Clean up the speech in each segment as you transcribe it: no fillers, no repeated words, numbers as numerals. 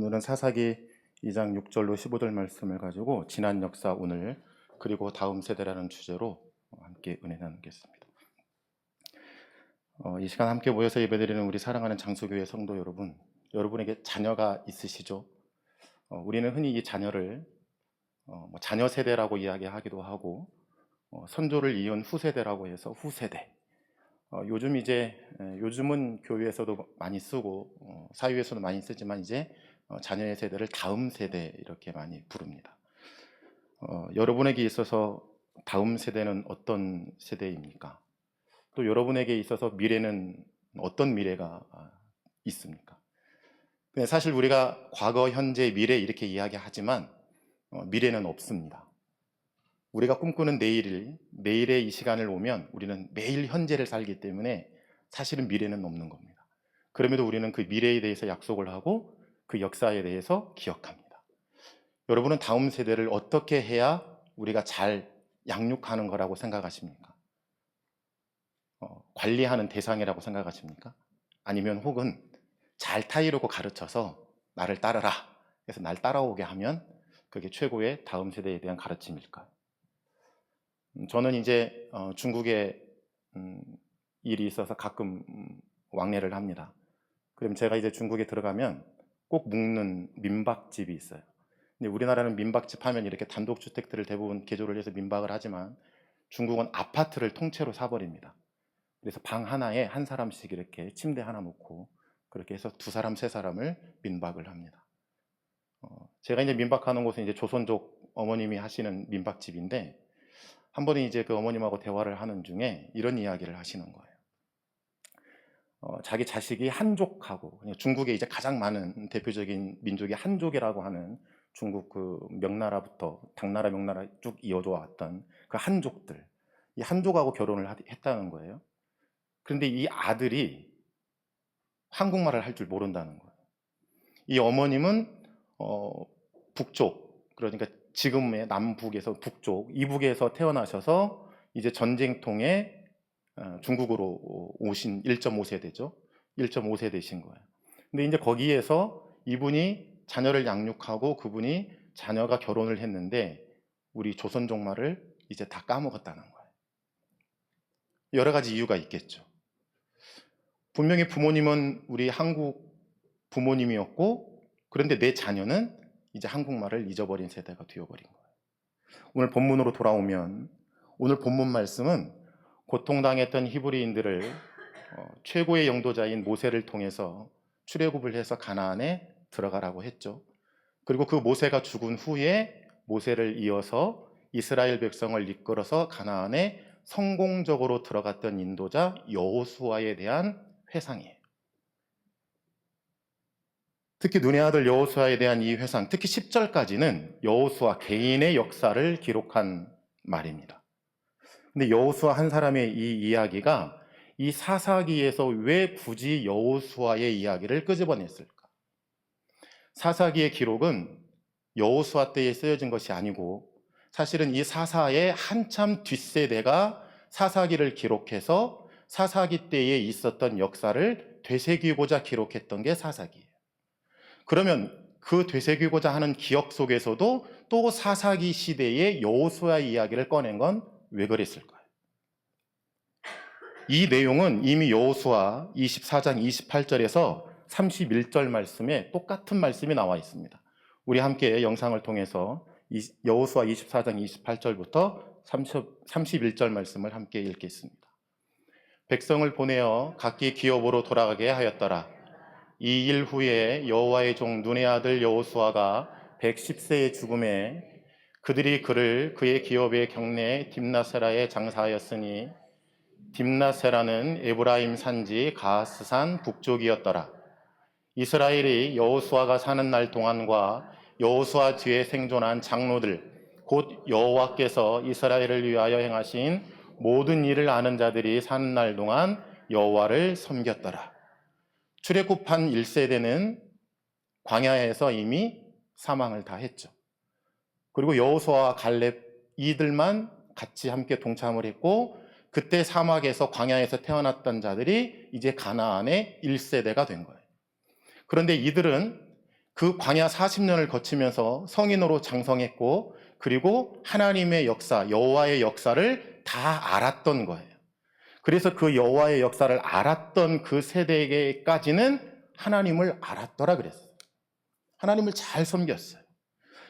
오늘은 사사기 2장 6절로 15절 말씀을 가지고 지난 역사 오늘 그리고 다음 세대라는 주제로 함께 은혜 나누겠습니다. 이 시간 함께 모여서 예배드리는 우리 사랑하는 장소교회 성도 여러분, 여러분에게 자녀가 있으시죠? 우리는 흔히 이 자녀를 자녀 세대라고 이야기하기도 하고 선조를 이은 후세대라고 해서 후세대. 요즘은 교회에서도 많이 쓰고 사회에서도 많이 쓰지만 이제 자녀의 세대를 다음 세대 이렇게 많이 부릅니다. 여러분에게 있어서 다음 세대는 어떤 세대입니까? 또 여러분에게 있어서 미래는 어떤 미래가 있습니까? 사실 우리가 과거, 현재, 미래 이렇게 이야기하지만 미래는 없습니다. 우리가 꿈꾸는 내일의 이 시간을 오면 우리는 매일 현재를 살기 때문에 사실은 미래는 없는 겁니다. 그럼에도 우리는 그 미래에 대해서 약속을 하고 그 역사에 대해서 기억합니다. 여러분은 다음 세대를 어떻게 해야 우리가 잘 양육하는 거라고 생각하십니까? 관리하는 대상이라고 생각하십니까? 아니면 혹은 잘 타이르고 가르쳐서 나를 따르라 그래서 날 따라오게 하면 그게 최고의 다음 세대에 대한 가르침일까요? 저는 이제 중국에 일이 있어서 가끔 왕래를 합니다. 그럼 제가 이제 중국에 들어가면 꼭 묵는 민박집이 있어요. 근데 우리나라는 민박집 하면 이렇게 단독주택들을 대부분 개조를 해서 민박을 하지만 중국은 아파트를 통째로 사버립니다. 그래서 방 하나에 한 사람씩 이렇게 침대 하나 놓고 그렇게 해서 두 사람, 세 사람을 민박을 합니다. 제가 이제 민박하는 곳은 이제 조선족 어머님이 하시는 민박집인데 한 번은 이제 그 어머님하고 대화를 하는 중에 이런 이야기를 하시는 거예요. 자기 자식이 한족하고 중국에 이제 가장 많은 대표적인 민족이 한족이라고 하는 중국 그 명나라부터 당나라, 명나라 쭉 이어져 왔던 그 한족들, 이 한족하고 결혼을 했다는 거예요. 그런데 이 아들이 한국말을 할 줄 모른다는 거예요. 이 어머님은 북쪽, 그러니까 지금의 남북에서 북쪽, 이북에서 태어나셔서 이제 전쟁통에 중국으로 오신 1.5세대죠. 1.5세대신 거예요. 근데 이제 거기에서 이분이 자녀를 양육하고 그분이 자녀가 결혼을 했는데 우리 조선족말을 이제 다 까먹었다는 거예요. 여러 가지 이유가 있겠죠. 분명히 부모님은 우리 한국 부모님이었고 그런데 내 자녀는 이제 한국말을 잊어버린 세대가 되어버린 거예요. 오늘 본문으로 돌아오면 오늘 본문 말씀은 고통당했던 히브리인들을 최고의 영도자인 모세를 통해서 출애굽을 해서 가나안에 들어가라고 했죠. 그리고 그 모세가 죽은 후에 모세를 이어서 이스라엘 백성을 이끌어서 가나안에 성공적으로 들어갔던 인도자 여호수아에 대한 회상이에요. 특히 눈의 아들 여호수아에 대한 이 회상, 특히 10절까지는 여호수아 개인의 역사를 기록한 말입니다. 근데 여호수아 한 사람의 이 이야기가 이 사사기에서 왜 굳이 여호수아의 이야기를 끄집어냈을까? 사사기의 기록은 여호수아 때에 쓰여진 것이 아니고 사실은 이 사사의 한참 뒷세대가 사사기를 기록해서 사사기 때에 있었던 역사를 되새기고자 기록했던 게 사사기예요. 그러면 그 되새기고자 하는 기억 속에서도 또 사사기 시대의 여호수아 이야기를 꺼낸 건 왜 그랬을까요? 이 내용은 이미 여호수아 24장 28절에서 31절 말씀에 똑같은 말씀이 나와 있습니다. 우리 함께 영상을 통해서 여호수아 24장 28절부터 31절 말씀을 함께 읽겠습니다. 백성을 보내어 각기 기업으로 돌아가게 하였더라. 이 일 후에 여호와의 종 눈의 아들 여호수아가 110세의 죽음에 그들이 그를 그의 기업의 경내 딥나세라에 장사하였으니 딥나세라는 에브라임 산지 가스산 북쪽이었더라. 이스라엘이 여호수아가 사는 날 동안과 여호수아 뒤에 생존한 장로들 곧 여호와께서 이스라엘을 위하여 행하신 모든 일을 아는 자들이 사는 날 동안 여호와를 섬겼더라. 출애굽한 1세대는 광야에서 이미 사망을 다 했죠. 그리고 여호수아와 갈렙 이들만 같이 함께 동참을 했고 그때 사막에서 광야에서 태어났던 자들이 이제 가나안의 1세대가 된 거예요. 그런데 이들은 그 광야 40년을 거치면서 성인으로 장성했고 그리고 하나님의 역사, 여호와의 역사를 다 알았던 거예요. 그래서 그 여호와의 역사를 알았던 그 세대에게까지는 하나님을 알았더라 그랬어요. 하나님을 잘 섬겼어요.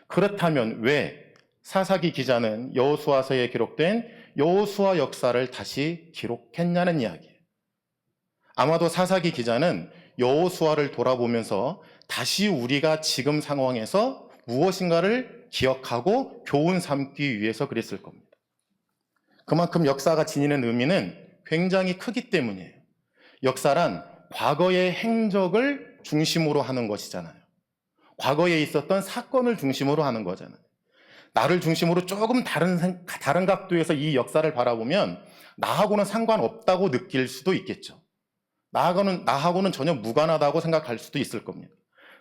그렇다면 왜 사사기 기자는 여호수아서에 기록된 여호수아 역사를 다시 기록했냐는 이야기예요. 아마도 사사기 기자는 여호수아를 돌아보면서 다시 우리가 지금 상황에서 무엇인가를 기억하고 교훈 삼기 위해서 그랬을 겁니다. 그만큼 역사가 지니는 의미는 굉장히 크기 때문이에요. 역사란 과거의 행적을 중심으로 하는 것이잖아요. 과거에 있었던 사건을 중심으로 하는 거잖아요. 나를 중심으로 조금 다른 각도에서 이 역사를 바라보면 나하고는 상관없다고 느낄 수도 있겠죠. 나하고는 전혀 무관하다고 생각할 수도 있을 겁니다.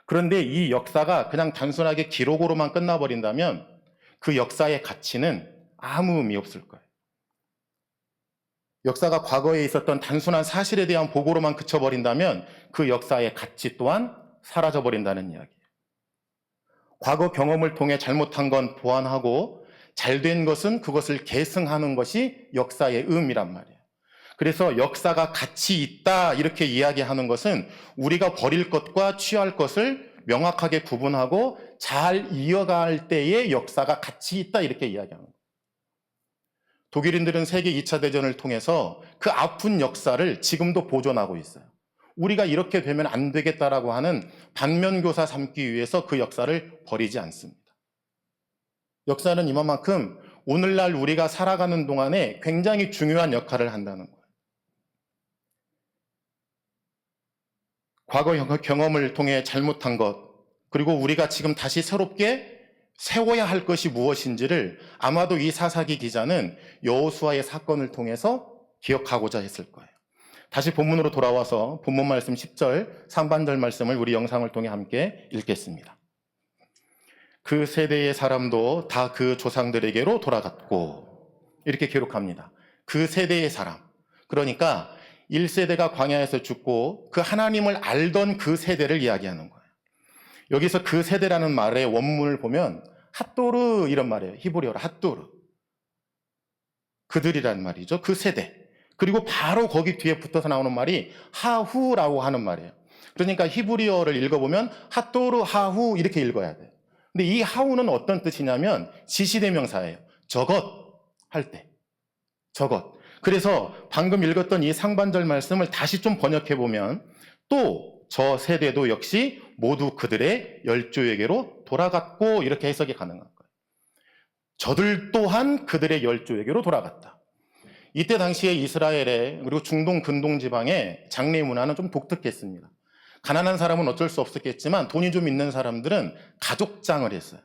그런데 이 역사가 그냥 단순하게 기록으로만 끝나버린다면 그 역사의 가치는 아무 의미 없을 거예요. 역사가 과거에 있었던 단순한 사실에 대한 보고로만 그쳐버린다면 그 역사의 가치 또한 사라져버린다는 이야기예요. 과거 경험을 통해 잘못한 건 보완하고 잘된 것은 그것을 계승하는 것이 역사의 의미란 말이에요. 그래서 역사가 가치 있다 이렇게 이야기하는 것은 우리가 버릴 것과 취할 것을 명확하게 구분하고 잘 이어갈 때의 역사가 가치 있다 이렇게 이야기하는 거예요. 독일인들은 세계 2차 대전을 통해서 그 아픈 역사를 지금도 보존하고 있어요. 우리가 이렇게 되면 안 되겠다라고 하는 반면교사 삼기 위해서 그 역사를 버리지 않습니다. 역사는 이만큼 오늘날 우리가 살아가는 동안에 굉장히 중요한 역할을 한다는 거예요. 과거 경험을 통해 잘못한 것, 그리고 우리가 지금 다시 새롭게 세워야 할 것이 무엇인지를 아마도 이 사사기 기자는 여호수아의 사건을 통해서 기억하고자 했을 거예요. 다시 본문으로 돌아와서 본문 말씀 10절 상반절 말씀을 우리 영상을 통해 함께 읽겠습니다. 그 세대의 사람도 다 그 조상들에게로 돌아갔고, 이렇게 기록합니다. 그 세대의 사람, 그러니까 1세대가 광야에서 죽고 그 하나님을 알던 그 세대를 이야기하는 거예요. 여기서 그 세대라는 말의 원문을 보면 핫도르 이런 말이에요. 히브리어로 핫도르. 그들이란 말이죠. 그 세대. 그리고 바로 거기 뒤에 붙어서 나오는 말이 하후라고 하는 말이에요. 그러니까 히브리어를 읽어보면 핫도르 하후 이렇게 읽어야 돼요. 근데 이 하후는 어떤 뜻이냐면 지시대명사예요. 저것 할 때. 저것. 그래서 방금 읽었던 이 상반절 말씀을 다시 좀 번역해보면 또 저 세대도 역시 모두 그들의 열조에게로 돌아갔고 이렇게 해석이 가능한 거예요. 저들 또한 그들의 열조에게로 돌아갔다. 이때 당시에 이스라엘에 그리고 중동 근동 지방의 장례 문화는 좀 독특했습니다. 가난한 사람은 어쩔 수 없었겠지만 돈이 좀 있는 사람들은 가족장을 했어요.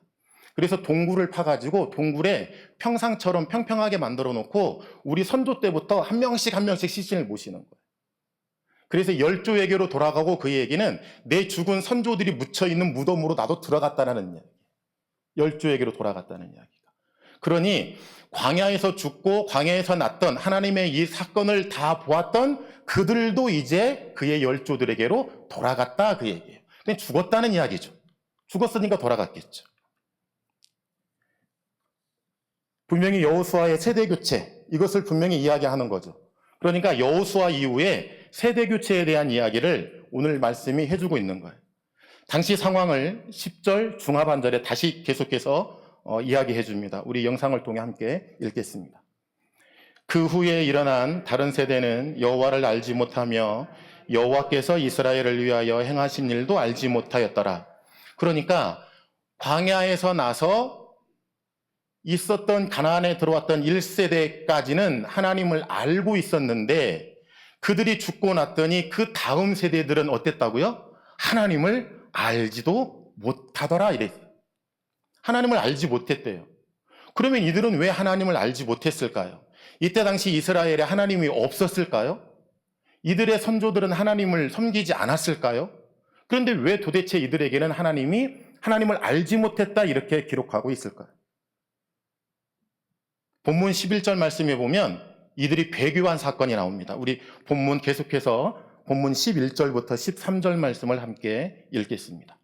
그래서 동굴을 파가지고 동굴에 평상처럼 평평하게 만들어 놓고 우리 선조 때부터 한 명씩 시신을 모시는 거예요. 그래서 열조에게로 돌아가고 그 얘기는 내 죽은 선조들이 묻혀있는 무덤으로 나도 들어갔다는 이야기. 열조에게로 돌아갔다는 이야기가. 그러니 광야에서 죽고 광야에서 났던 하나님의 이 사건을 다 보았던 그들도 이제 그의 열조들에게로 돌아갔다 그 얘기예요. 그냥 죽었다는 이야기죠. 죽었으니까 돌아갔겠죠. 분명히 여호수아의 세대교체, 이것을 분명히 이야기하는 거죠. 그러니까 여호수아 이후에 세대교체에 대한 이야기를 오늘 말씀이 해주고 있는 거예요. 당시 상황을 10절 중하반절에 다시 계속해서 이야기해 줍니다. 우리 영상을 통해 함께 읽겠습니다. 그 후에 일어난 다른 세대는 여호와를 알지 못하며 여호와께서 이스라엘을 위하여 행하신 일도 알지 못하였더라. 그러니까 광야에서 나서 있었던 가나안에 들어왔던 1세대까지는 하나님을 알고 있었는데 그들이 죽고 났더니 그 다음 세대들은 어땠다고요? 하나님을 알지도 못하더라 이랬어요. 하나님을 알지 못했대요. 그러면 이들은 왜 하나님을 알지 못했을까요? 이때 당시 이스라엘에 하나님이 없었을까요? 이들의 선조들은 하나님을 섬기지 않았을까요? 그런데 왜 도대체 이들에게는 하나님을 알지 못했다 이렇게 기록하고 있을까요? 본문 11절 말씀에 보면 이들이 배교한 사건이 나옵니다. 우리 본문 계속해서 본문 11절부터 13절 말씀을 함께 읽겠습니다.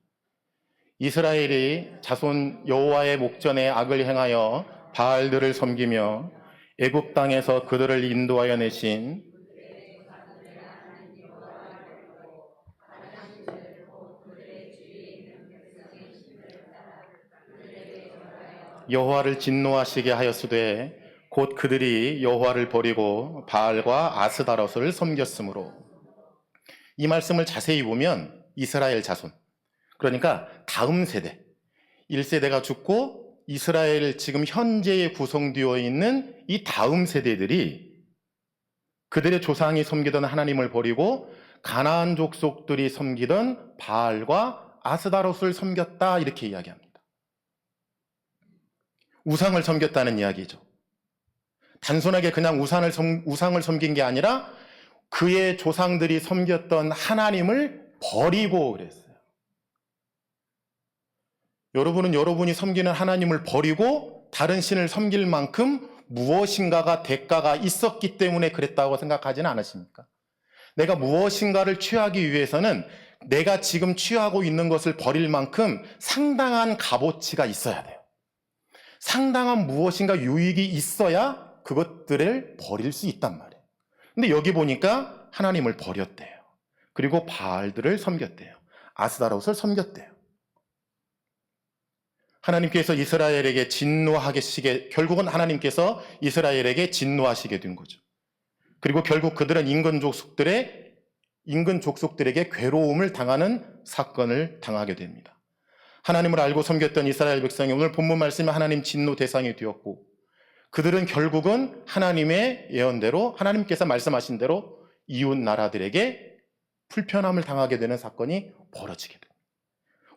이스라엘이 자손 여호와의 목전에 악을 행하여 바알들을 섬기며 애굽 땅에서 그들을 인도하여 내신 여호와를 진노하시게 하였으되 곧 그들이 여호와를 버리고 바알과 아스다롯을 섬겼으므로. 이 말씀을 자세히 보면 이스라엘 자손, 그러니까 다음 세대, 1세대가 죽고 이스라엘 지금 현재에 구성되어 있는 이 다음 세대들이 그들의 조상이 섬기던 하나님을 버리고 가나안 족속들이 섬기던 바알과 아스다롯을 섬겼다, 이렇게 이야기합니다. 우상을 섬겼다는 이야기죠. 단순하게 그냥 우상을 섬긴 게 아니라 그의 조상들이 섬겼던 하나님을 버리고 그랬어요. 여러분은 여러분이 섬기는 하나님을 버리고 다른 신을 섬길 만큼 무엇인가가 대가가 있었기 때문에 그랬다고 생각하지는 않으십니까? 내가 무엇인가를 취하기 위해서는 내가 지금 취하고 있는 것을 버릴 만큼 상당한 값어치가 있어야 돼요. 상당한 무엇인가 유익이 있어야 그것들을 버릴 수 있단 말이에요. 근데 여기 보니까 하나님을 버렸대요. 그리고 바알들을 섬겼대요. 아스다롯을 섬겼대요. 하나님께서 이스라엘에게 결국은 하나님께서 이스라엘에게 진노하시게 된 거죠. 그리고 결국 그들은 인근 족속들에게 괴로움을 당하는 사건을 당하게 됩니다. 하나님을 알고 섬겼던 이스라엘 백성이 오늘 본문 말씀에 하나님 진노 대상이 되었고, 그들은 결국은 하나님의 예언대로, 하나님께서 말씀하신 대로 이웃 나라들에게 불편함을 당하게 되는 사건이 벌어지게 됩니다.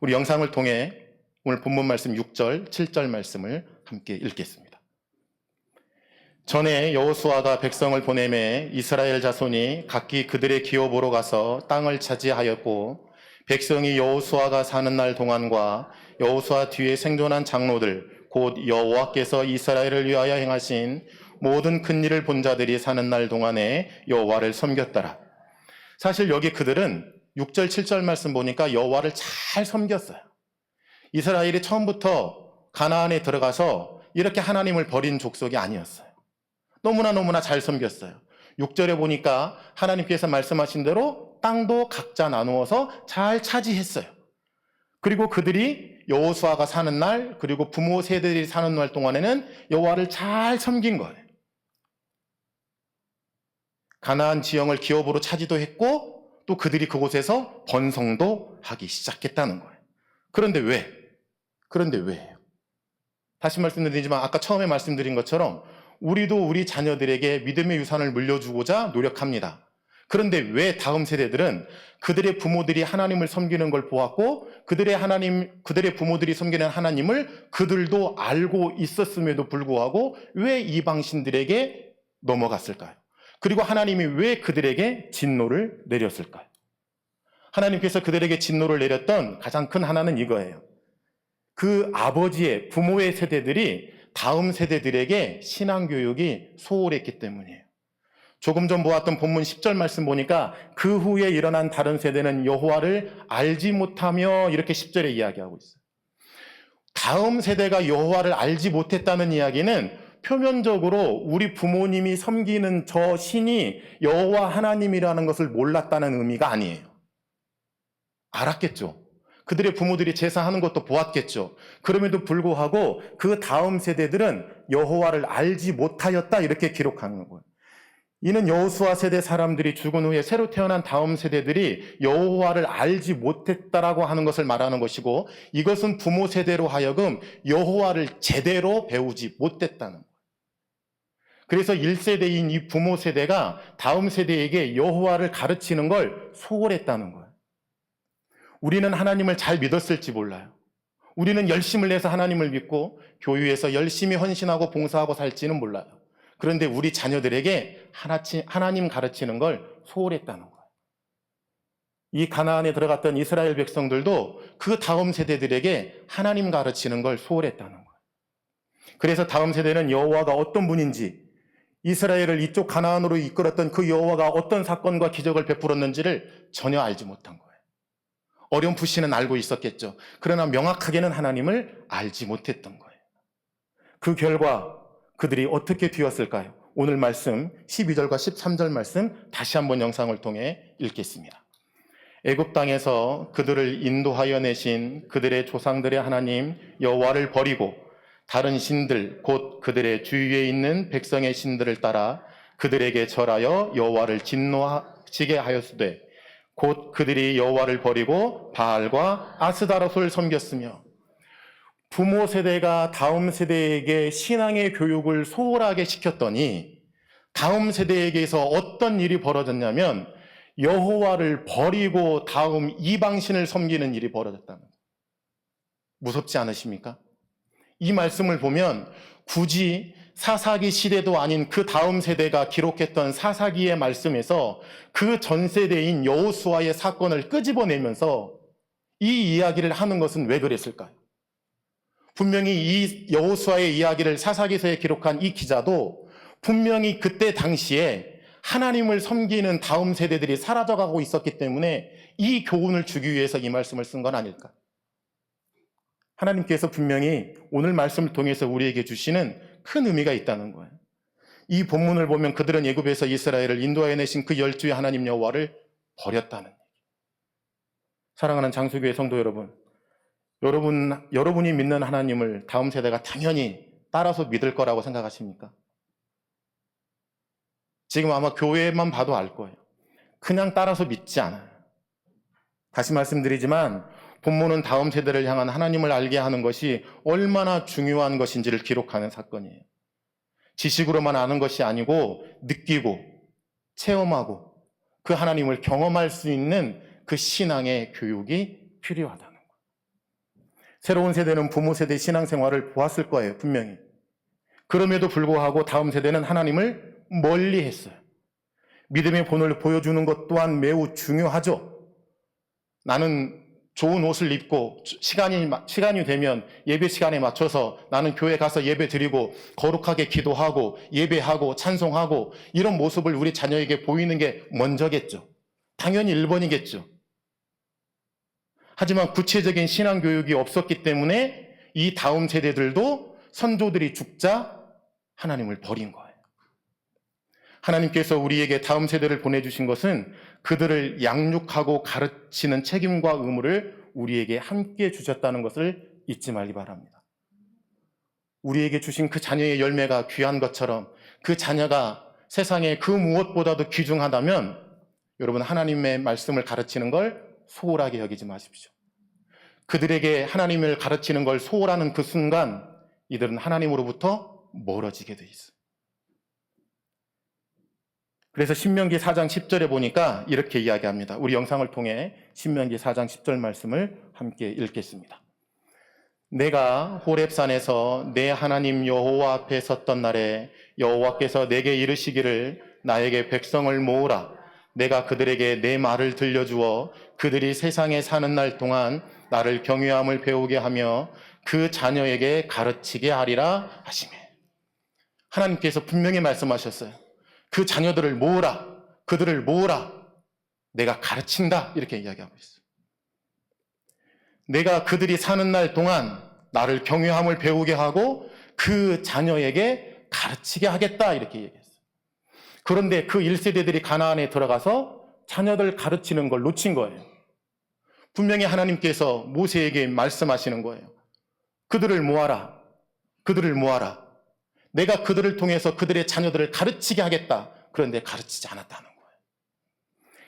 우리 영상을 통해 오늘 본문 말씀 6절, 7절 말씀을 함께 읽겠습니다. 전에 여호수아가 백성을 보내매 이스라엘 자손이 각기 그들의 기업으로 가서 땅을 차지하였고, 백성이 여호수아가 사는 날 동안과 여호수아 뒤에 생존한 장로들 곧 여호와께서 이스라엘을 위하여 행하신 모든 큰 일을 본 자들이 사는 날 동안에 여호와를 섬겼더라. 사실 여기 그들은 6절 7절 말씀 보니까 여호와를 잘 섬겼어요. 이스라엘이 처음부터 가나안에 들어가서 이렇게 하나님을 버린 족속이 아니었어요. 너무나 잘 섬겼어요. 6절에 보니까 하나님께서 말씀하신 대로 땅도 각자 나누어서 잘 차지했어요. 그리고 그들이 여호수아가 사는 날, 그리고 부모 세대들이 사는 날 동안에는 여호와를 잘 섬긴 거예요. 가나안 지형을 기업으로 차지도 했고, 또 그들이 그곳에서 번성도 하기 시작했다는 거예요. 그런데 왜요? 다시 말씀드리지만 아까 처음에 말씀드린 것처럼 우리도 우리 자녀들에게 믿음의 유산을 물려주고자 노력합니다. 그런데 왜 다음 세대들은 그들의 부모들이 하나님을 섬기는 걸 보았고, 그들의 부모들이 섬기는 하나님을 그들도 알고 있었음에도 불구하고 왜 이방신들에게 넘어갔을까요? 그리고 하나님이 왜 그들에게 진노를 내렸을까요? 하나님께서 그들에게 진노를 내렸던 가장 큰 하나는 이거예요. 그 아버지의 부모의 세대들이 다음 세대들에게 신앙교육이 소홀했기 때문이에요. 조금 전 보았던 본문 10절 말씀 보니까 그 후에 일어난 다른 세대는 여호와를 알지 못하며, 이렇게 10절에 이야기하고 있어요. 다음 세대가 여호와를 알지 못했다는 이야기는 표면적으로 우리 부모님이 섬기는 저 신이 여호와 하나님이라는 것을 몰랐다는 의미가 아니에요. 알았겠죠. 그들의 부모들이 제사하는 것도 보았겠죠. 그럼에도 불구하고 그 다음 세대들은 여호와를 알지 못하였다, 이렇게 기록하는 거예요. 이는 여호수아 세대 사람들이 죽은 후에 새로 태어난 다음 세대들이 여호와를 알지 못했다라고 하는 것을 말하는 것이고, 이것은 부모 세대로 하여금 여호와를 제대로 배우지 못했다는 거예요. 그래서 1세대인 이 부모 세대가 다음 세대에게 여호와를 가르치는 걸 소홀했다는 거예요. 우리는 하나님을 잘 믿었을지 몰라요. 우리는 열심을 내서 하나님을 믿고 교회에서 열심히 헌신하고 봉사하고 살지는 몰라요. 그런데 우리 자녀들에게 하나님 가르치는 걸 소홀했다는 거예요. 이 가나안에 들어갔던 이스라엘 백성들도 그 다음 세대들에게 하나님 가르치는 걸 소홀했다는 거예요. 그래서 다음 세대는 여호와가 어떤 분인지, 이스라엘을 이쪽 가나안으로 이끌었던 그 여호와가 어떤 사건과 기적을 베풀었는지를 전혀 알지 못한 거예요. 어렴풋이는 알고 있었겠죠. 그러나 명확하게는 하나님을 알지 못했던 거예요. 그 결과 그들이 어떻게 되었을까요? 오늘 말씀 12절과 13절 말씀 다시 한번 영상을 통해 읽겠습니다. 애굽 땅에서 그들을 인도하여 내신 그들의 조상들의 하나님 여호와를 버리고 다른 신들 곧 그들의 주위에 있는 백성의 신들을 따라 그들에게 절하여 여호와를 진노하시게 하였으되 곧 그들이 여호와를 버리고 바알과 아스다롯을 섬겼으며 부모 세대가 다음 세대에게 신앙의 교육을 소홀하게 시켰더니 다음 세대에게서 어떤 일이 벌어졌냐면 여호와를 버리고 다음 이방신을 섬기는 일이 벌어졌다는 거예요. 무섭지 않으십니까? 이 말씀을 보면 굳이 사사기 시대도 아닌 그 다음 세대가 기록했던 사사기의 말씀에서 그 전 세대인 여호수아의 사건을 끄집어내면서 이 이야기를 하는 것은 왜 그랬을까요? 분명히 이 여호수아의 이야기를 사사기서에 기록한 이 기자도 분명히 그때 당시에 하나님을 섬기는 다음 세대들이 사라져가고 있었기 때문에 이 교훈을 주기 위해서 이 말씀을 쓴 건 아닐까? 하나님께서 분명히 오늘 말씀을 통해서 우리에게 주시는 큰 의미가 있다는 거예요. 이 본문을 보면 그들은 애굽에서 이스라엘을 인도하여 내신 그 열주의 하나님 여호와를 버렸다는 얘기. 사랑하는 장수교회 성도 여러분, 여러분이 믿는 하나님을 다음 세대가 당연히 따라서 믿을 거라고 생각하십니까? 지금 아마 교회만 봐도 알 거예요. 그냥 따라서 믿지 않아요. 다시 말씀드리지만 본문은 다음 세대를 향한 하나님을 알게 하는 것이 얼마나 중요한 것인지를 기록하는 사건이에요. 지식으로만 아는 것이 아니고 느끼고 체험하고 그 하나님을 경험할 수 있는 그 신앙의 교육이 필요하다는 거예요. 새로운 세대는 부모 세대 신앙생활을 보았을 거예요, 분명히. 그럼에도 불구하고 다음 세대는 하나님을 멀리 했어요. 믿음의 본을 보여주는 것 또한 매우 중요하죠. 나는 좋은 옷을 입고 시간이 되면 예배 시간에 맞춰서 나는 교회 가서 예배 드리고 거룩하게 기도하고 예배하고 찬송하고 이런 모습을 우리 자녀에게 보이는 게 먼저겠죠. 당연히 1번이겠죠. 하지만 구체적인 신앙 교육이 없었기 때문에 이 다음 세대들도 선조들이 죽자 하나님을 버린 거예요. 하나님께서 우리에게 다음 세대를 보내주신 것은 그들을 양육하고 가르치는 책임과 의무를 우리에게 함께 주셨다는 것을 잊지 말기 바랍니다. 우리에게 주신 그 자녀의 열매가 귀한 것처럼 그 자녀가 세상에 그 무엇보다도 귀중하다면 여러분 하나님의 말씀을 가르치는 걸 소홀하게 여기지 마십시오. 그들에게 하나님을 가르치는 걸 소홀하는 그 순간 이들은 하나님으로부터 멀어지게 돼 있어요. 그래서 신명기 4장 10절에 보니까 이렇게 이야기합니다. 우리 영상을 통해 신명기 4장 10절 말씀을 함께 읽겠습니다. 내가 호렙산에서 내 하나님 여호와 앞에 섰던 날에 여호와께서 내게 이르시기를 나에게 백성을 모으라. 내가 그들에게 내 말을 들려주어 그들이 세상에 사는 날 동안 나를 경외함을 배우게 하며 그 자녀에게 가르치게 하리라 하시매. 하나님께서 분명히 말씀하셨어요. 그 자녀들을 모으라. 그들을 모으라. 내가 가르친다. 이렇게 이야기하고 있어요. 내가 그들이 사는 날 동안 나를 경외함을 배우게 하고 그 자녀에게 가르치게 하겠다. 이렇게 얘기했어요. 그런데 그 1세대들이 가나안에 들어가서 자녀들 가르치는 걸 놓친 거예요. 분명히 하나님께서 모세에게 말씀하시는 거예요. 그들을 모아라. 그들을 모아라. 내가 그들을 통해서 그들의 자녀들을 가르치게 하겠다. 그런데 가르치지 않았다는 거예요.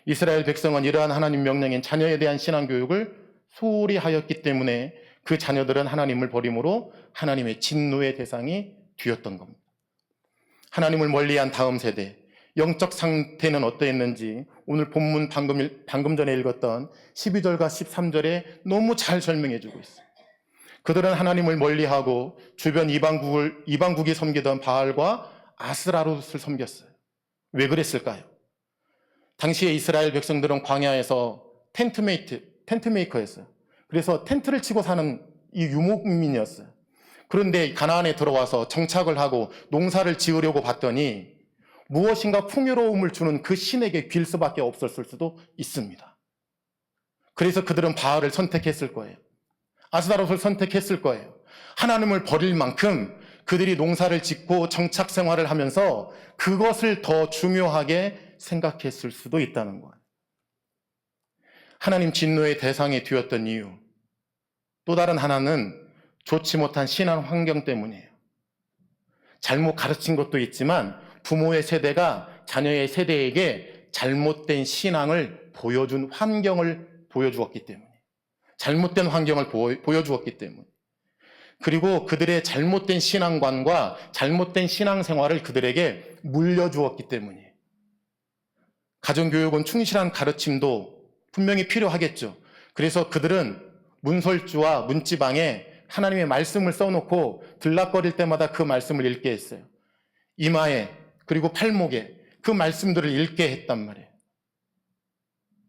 이스라엘 백성은 이러한 하나님 명령인 자녀에 대한 신앙교육을 소홀히 하였기 때문에 그 자녀들은 하나님을 버림으로 하나님의 진노의 대상이 되었던 겁니다. 하나님을 멀리한 다음 세대, 영적 상태는 어떠했는지 오늘 본문 방금 전에 읽었던 12절과 13절에 너무 잘 설명해 주고 있어요. 그들은 하나님을 멀리하고 주변 이방국이 섬기던 바알과 아스라롯을 섬겼어요. 왜 그랬을까요? 당시에 이스라엘 백성들은 광야에서 텐트메이커였어요. 그래서 텐트를 치고 사는 이 유목민이었어요. 그런데 가나안에 들어와서 정착을 하고 농사를 지으려고 봤더니 무엇인가 풍요로움을 주는 그 신에게 빌 수밖에 없었을 수도 있습니다. 그래서 그들은 바알을 선택했을 거예요. 아스다롯을 선택했을 거예요. 하나님을 버릴 만큼 그들이 농사를 짓고 정착 생활을 하면서 그것을 더 중요하게 생각했을 수도 있다는 거예요. 하나님 진노의 대상이 되었던 이유, 또 다른 하나는 좋지 못한 신앙 환경 때문이에요. 잘못 가르친 것도 있지만 부모의 세대가 자녀의 세대에게 잘못된 신앙을 보여준 환경을 보여주었기 때문에, 잘못된 환경을 보여주었기 때문에, 그리고 그들의 잘못된 신앙관과 잘못된 신앙생활을 그들에게 물려주었기 때문에, 가정교육은 충실한 가르침도 분명히 필요하겠죠. 그래서 그들은 문설주와 문지방에 하나님의 말씀을 써놓고 들락거릴 때마다 그 말씀을 읽게 했어요. 이마에 그리고 팔목에 그 말씀들을 읽게 했단 말이에요.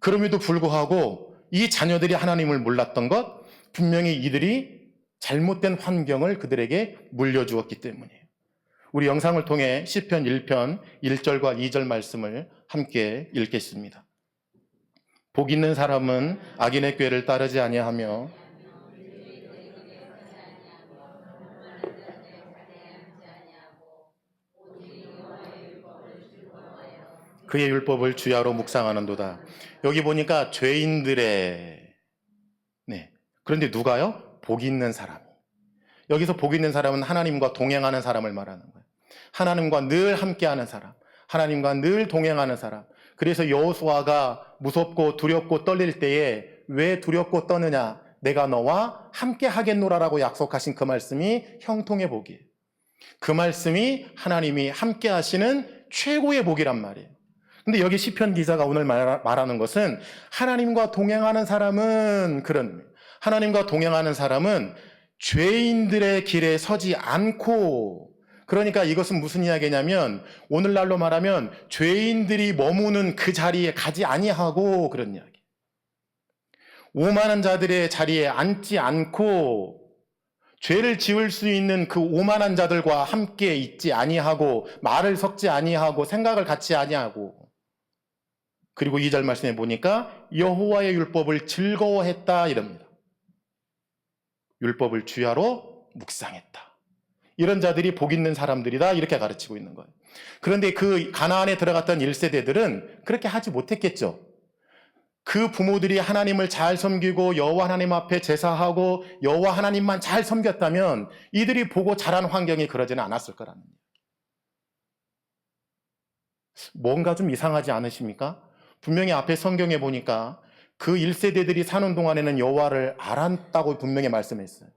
그럼에도 불구하고 이 자녀들이 하나님을 몰랐던 것, 분명히 이들이 잘못된 환경을 그들에게 물려주었기 때문이에요. 우리 영상을 통해 시편 1편 1절과 2절 말씀을 함께 읽겠습니다. 복 있는 사람은 악인의 꾀를 따르지 아니하며 그의 율법을 주야로 묵상하는도다. 여기 보니까 죄인들의, 그런데 누가요? 복 있는 사람. 여기서 복 있는 사람은 하나님과 동행하는 사람을 말하는 거예요. 하나님과 늘 함께하는 사람, 하나님과 늘 동행하는 사람. 그래서 여호수아가 무섭고 두렵고 떨릴 때에 왜 두렵고 떠느냐? 내가 너와 함께 하겠노라라고 약속하신 그 말씀이 형통의 복이에요. 그 말씀이 하나님이 함께 하시는 최고의 복이란 말이에요. 근데 여기 시편 기자가 오늘 말하는 것은 하나님과 동행하는 사람은 하나님과 동행하는 사람은 죄인들의 길에 서지 않고, 그러니까 이것은 무슨 이야기냐면 오늘날로 말하면 죄인들이 머무는 그 자리에 가지 아니하고 그런 이야기. 오만한 자들의 자리에 앉지 않고 죄를 지을 수 있는 그 오만한 자들과 함께 있지 아니하고 말을 섞지 아니하고 생각을 같이 아니하고, 그리고 2절 말씀에 보니까 여호와의 율법을 즐거워했다 이럽니다. 율법을 주야로 묵상했다. 이런 자들이 복 있는 사람들이다 이렇게 가르치고 있는 거예요. 그런데 그 가나안에 들어갔던 1세대들은 그렇게 하지 못했겠죠. 그 부모들이 하나님을 잘 섬기고 여호와 하나님 앞에 제사하고 여호와 하나님만 잘 섬겼다면 이들이 보고 자란 환경이 그러지는 않았을 거라는 거예요. 뭔가 좀 이상하지 않으십니까? 분명히 앞에 성경에 보니까 그 1세대들이 사는 동안에는 여호와를 알았다고 분명히 말씀했어요.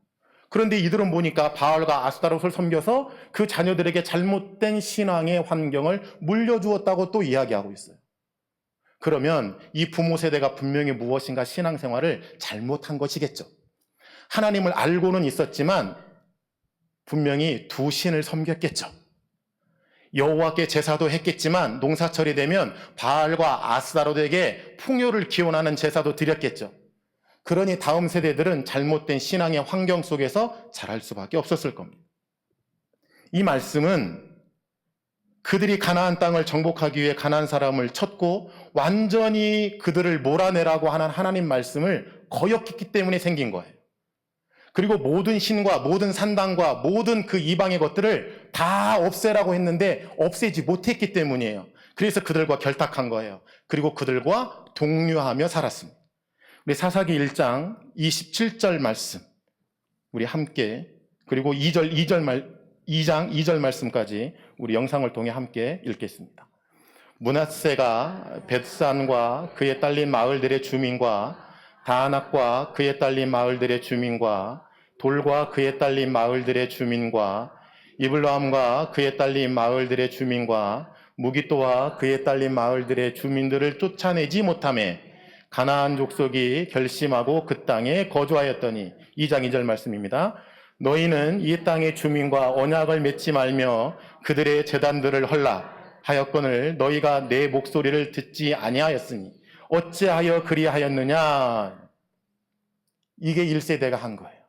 그런데 이들은 보니까 바알과 아스타롯을 섬겨서 그 자녀들에게 잘못된 신앙의 환경을 물려주었다고 또 이야기하고 있어요. 그러면 이 부모 세대가 분명히 무엇인가 신앙생활을 잘못한 것이겠죠. 하나님을 알고는 있었지만 분명히 두 신을 섬겼겠죠. 여호와께 제사도 했겠지만 농사철이 되면 바알과 아스타롯에게 풍요를 기원하는 제사도 드렸겠죠. 그러니 다음 세대들은 잘못된 신앙의 환경 속에서 자랄 수밖에 없었을 겁니다. 이 말씀은 그들이 가나안 땅을 정복하기 위해 가나안 사람을 쳤고 완전히 그들을 몰아내라고 하는 하나님 말씀을 거역했기 때문에 생긴 거예요. 그리고 모든 신과 모든 산당과 모든 그 이방의 것들을 다 없애라고 했는데 없애지 못했기 때문이에요. 그래서 그들과 결탁한 거예요. 그리고 그들과 동료하며 살았습니다. 우리 사사기 1장 27절 말씀 우리 함께, 그리고 2장 2절 말씀까지 우리 영상을 통해 함께 읽겠습니다. 므낫세가 벳산과 그에 딸린 마을들의 주민과 다낙과 그에 딸린 마을들의 주민과 돌과 그에 딸린 마을들의 주민과 이블람과 그에 딸린 마을들의 주민과 무기또와 그에 딸린 마을들의 주민들을 쫓아내지 못하매 가나안 족속이 결심하고 그 땅에 거주하였더니, 2장 2절 말씀입니다. 너희는 이 땅의 주민과 언약을 맺지 말며 그들의 제단들을 헐라 하였거늘 너희가 내 목소리를 듣지 아니하였으니 어찌하여 그리하였느냐. 이게 1세대가 한 거예요.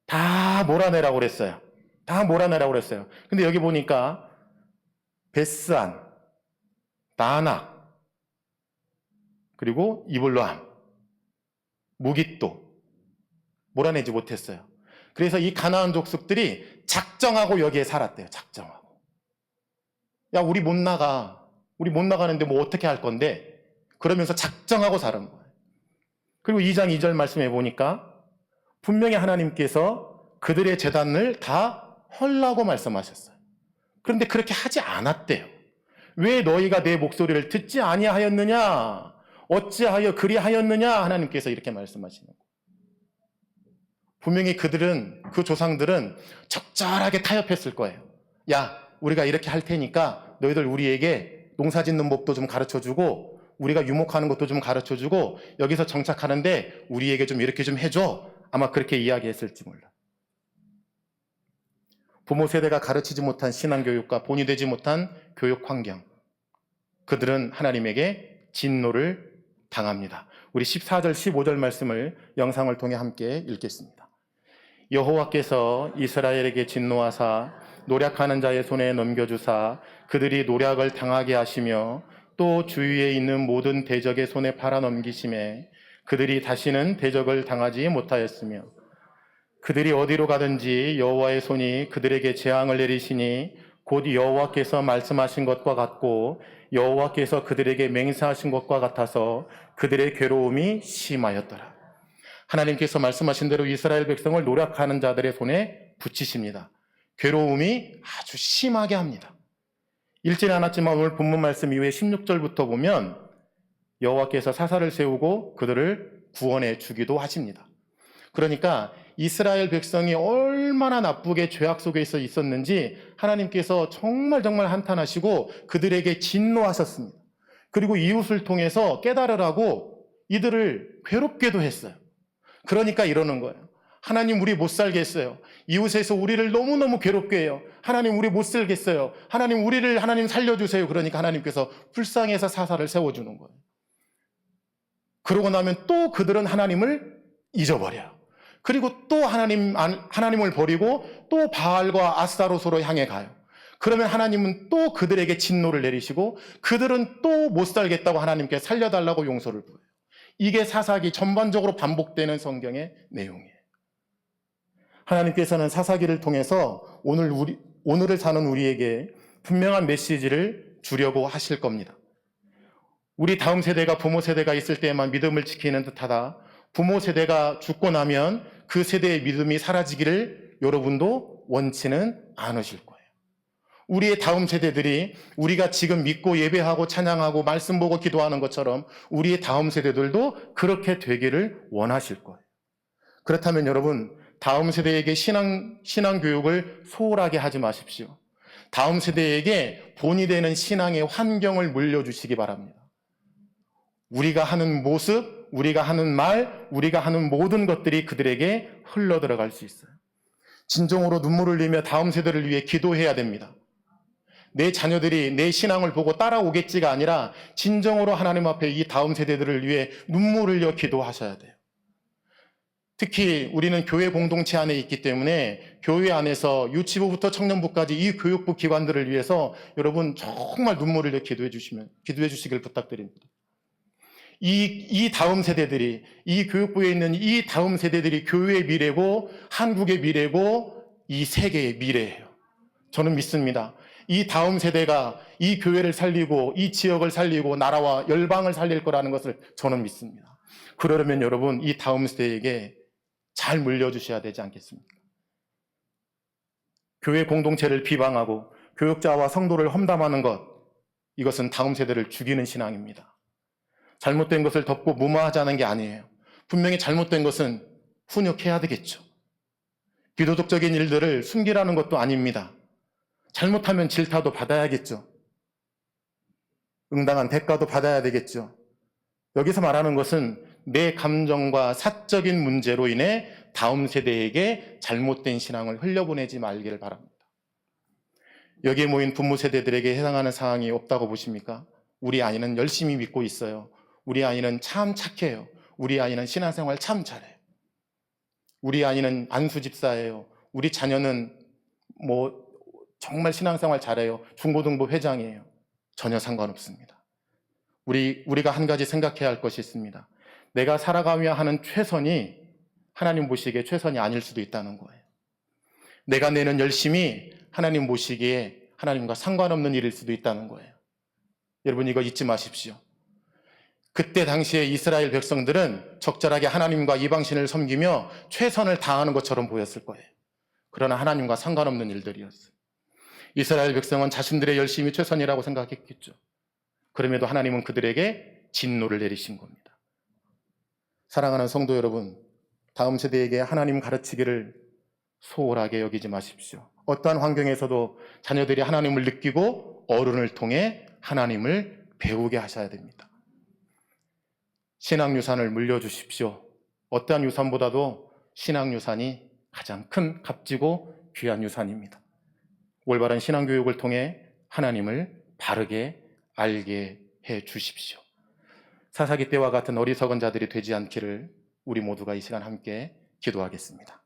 다 몰아내라고 그랬어요. 다 몰아내라고 그랬어요. 근데 여기 보니까 벳산, 다낙, 그리고 이블람, 무깃도 몰아내지 못했어요. 그래서 이 가나안 족속들이 작정하고 여기에 살았대요. 작정하고. 야, 우리 못 나가. 우리 못 나가는데 뭐 어떻게 할 건데? 그러면서 작정하고 사는 거예요. 그리고 2장 2절 말씀해 보니까 분명히 하나님께서 그들의 제단을 다 헐라고 말씀하셨어요. 그런데 그렇게 하지 않았대요. 왜 너희가 내 목소리를 듣지 아니하였느냐? 어찌하여 그리하였느냐? 하나님께서 이렇게 말씀하시는 거예요. 분명히 그들은, 그 조상들은 적절하게 타협했을 거예요. 야, 우리가 이렇게 할 테니까 너희들 우리에게 농사 짓는 법도 좀 가르쳐주고 우리가 유목하는 것도 좀 가르쳐주고 여기서 정착하는데 우리에게 좀 이렇게 좀 해줘. 아마 그렇게 이야기했을지 몰라. 부모 세대가 가르치지 못한 신앙교육과 본이 되지 못한 교육 환경. 그들은 하나님에게 진노를 당합니다. 우리 14절, 15절 말씀을 영상을 통해 함께 읽겠습니다. 여호와께서 이스라엘에게 진노하사 노략하는 자의 손에 넘겨주사 그들이 노략을 당하게 하시며 또 주위에 있는 모든 대적의 손에 팔아넘기심에 그들이 다시는 대적을 당하지 못하였으며 그들이 어디로 가든지 여호와의 손이 그들에게 재앙을 내리시니 곧 여호와께서 말씀하신 것과 같고 여호와께서 그들에게 맹세하신 것과 같아서 그들의 괴로움이 심하였더라. 하나님께서 말씀하신 대로 이스라엘 백성을 노략하는 자들의 손에 붙이십니다. 괴로움이 아주 심하게 합니다. 읽지는 않았지만 오늘 본문 말씀 이후에 16절부터 보면 여호와께서 사사를 세우고 그들을 구원해 주기도 하십니다. 그러니까 이스라엘 백성이 얼마나 나쁘게 죄악 속에 있었는지 하나님께서 정말 한탄하시고 그들에게 진노하셨습니다. 그리고 이웃을 통해서 깨달으라고 이들을 괴롭게도 했어요. 그러니까 이러는 거예요. 하나님, 우리 못 살겠어요. 이웃에서 우리를 너무너무 괴롭게 해요. 하나님, 우리 못 살겠어요. 하나님, 우리를 하나님 살려주세요. 그러니까 하나님께서 불쌍해서 사사를 세워주는 거예요. 그러고 나면 또 그들은 하나님을 잊어버려요. 그리고 또 하나님을 버리고 또 바알과 아스타로스로 향해 가요. 그러면 하나님은 또 그들에게 진노를 내리시고 그들은 또 못 살겠다고 하나님께 살려달라고 용서를 부어요. 이게 사사기 전반적으로 반복되는 성경의 내용이에요. 하나님께서는 사사기를 통해서 오늘을 사는 우리에게 분명한 메시지를 주려고 하실 겁니다. 우리 다음 세대가 부모 세대가 있을 때에만 믿음을 지키는 듯하다. 부모 세대가 죽고 나면 그 세대의 믿음이 사라지기를 여러분도 원치는 않으실 거예요. 우리의 다음 세대들이 우리가 지금 믿고 예배하고 찬양하고 말씀 보고 기도하는 것처럼 우리의 다음 세대들도 그렇게 되기를 원하실 거예요. 그렇다면 여러분, 다음 세대에게 신앙 교육을 소홀하게 하지 마십시오. 다음 세대에게 본이 되는 신앙의 환경을 물려주시기 바랍니다. 우리가 하는 모습, 우리가 하는 말, 우리가 하는 모든 것들이 그들에게 흘러들어갈 수 있어요. 진정으로 눈물을 흘리며 다음 세대를 위해 기도해야 됩니다. 내 자녀들이 내 신앙을 보고 따라오겠지가 아니라 진정으로 하나님 앞에 이 다음 세대들을 위해 눈물을 흘려 기도하셔야 돼요. 특히 우리는 교회 공동체 안에 있기 때문에 교회 안에서 유치부부터 청년부까지 이 교육부 기관들을 위해서 여러분 정말 눈물을 흘려 기도해 주시길 부탁드립니다. 이 다음 세대들이, 이 교육부에 있는 이 다음 세대들이 교회의 미래고 한국의 미래고 이 세계의 미래예요. 저는 믿습니다. 이 다음 세대가 이 교회를 살리고 이 지역을 살리고 나라와 열방을 살릴 거라는 것을 저는 믿습니다. 그러려면 여러분 이 다음 세대에게 잘 물려주셔야 되지 않겠습니까? 교회 공동체를 비방하고 교육자와 성도를 험담하는 것, 이것은 다음 세대를 죽이는 신앙입니다. 잘못된 것을 덮고 무마하자는 게 아니에요. 분명히 잘못된 것은 훈육해야 되겠죠. 비도덕적인 일들을 숨기라는 것도 아닙니다. 잘못하면 질타도 받아야겠죠. 응당한 대가도 받아야 되겠죠. 여기서 말하는 것은 내 감정과 사적인 문제로 인해 다음 세대에게 잘못된 신앙을 흘려보내지 말기를 바랍니다. 여기에 모인 부모 세대들에게 해당하는 사항이 없다고 보십니까? 우리 아이는 열심히 믿고 있어요. 우리 아이는 참 착해요. 우리 아이는 신앙생활 참 잘해요. 우리 아이는 안수집사예요. 우리 자녀는 정말 신앙생활 잘해요. 중고등부 회장이에요. 전혀 상관없습니다. 우리가 한 가지 생각해야 할 것이 있습니다. 내가 살아가며 하는 최선이 하나님 보시기에 최선이 아닐 수도 있다는 거예요. 내가 내는 열심이 하나님 보시기에 하나님과 상관없는 일일 수도 있다는 거예요. 여러분, 이거 잊지 마십시오. 그때 당시에 이스라엘 백성들은 적절하게 하나님과 이방신을 섬기며 최선을 다하는 것처럼 보였을 거예요. 그러나 하나님과 상관없는 일들이었어요. 이스라엘 백성은 자신들의 열심이 최선이라고 생각했겠죠. 그럼에도 하나님은 그들에게 진노를 내리신 겁니다. 사랑하는 성도 여러분, 다음 세대에게 하나님 가르치기를 소홀하게 여기지 마십시오. 어떠한 환경에서도 자녀들이 하나님을 느끼고 어른을 통해 하나님을 배우게 하셔야 됩니다. 신앙유산을 물려주십시오. 어떠한 유산보다도 신앙유산이 가장 큰 값지고 귀한 유산입니다. 올바른 신앙교육을 통해 하나님을 바르게 알게 해 주십시오. 사사기 때와 같은 어리석은 자들이 되지 않기를 우리 모두가 이 시간 함께 기도하겠습니다.